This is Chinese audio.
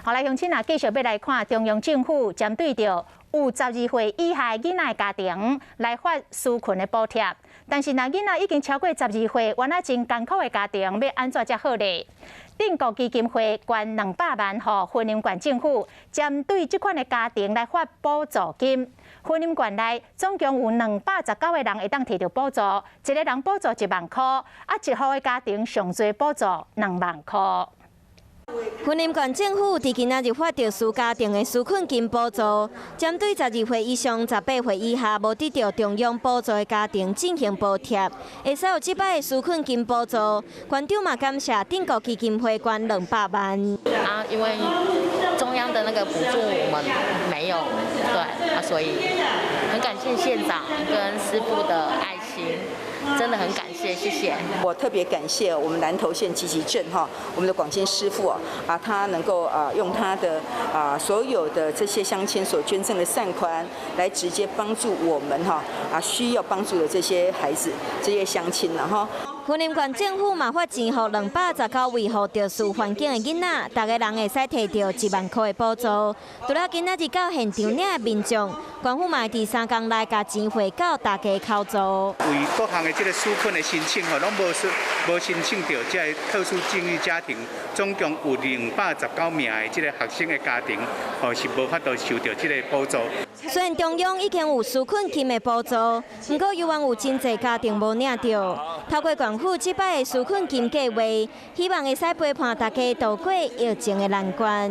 后来乡亲啊，继续要来看中央政府针对着有12岁以下囡仔的家庭来发纾困的补贴，但是若囡仔已经超过12岁，原来真艰苦的家庭要安怎才好呢？定国基金会捐200万予婚姻县政府，针对这款的家庭来发补助金。婚姻县内总共有219个人会当摕到补助，一个人补助1万块，一户的家庭上最补助2万块。婚姻县政府伫今仔日发着私家庭的纾困金补助，针对12岁以上、18岁以下无得到中央补助的家庭进行补贴，会使有这摆的纾困金补助。县长嘛感谢定国基金会捐200万。因为中央的那个补助我们没有，对所以很感谢县长跟师傅的爱心。真的很感谢，谢谢。我特别感谢我们南投县集集镇我们的广坚师傅他能够用他的所有的这些乡亲所捐赠的善款，来直接帮助我们需要帮助的这些孩子、这些乡亲婚姻县政府嘛发钱予219位有特殊环境的囡仔，大家人会使摕到1万块的补助。除了今仔日到现场领的民众，县府嘛第3天来把钱汇到大家口座。为各项的这个纾困的申请拢无申请到这个特殊境遇家庭，总共有219名的这个学生的家庭是无法度受到这个补助。虽然中央已经有纾困金的补助，不过犹原有真侪家庭无领到。透过县府这摆的纾困金计划，希望会使陪伴大家度过疫情的难关。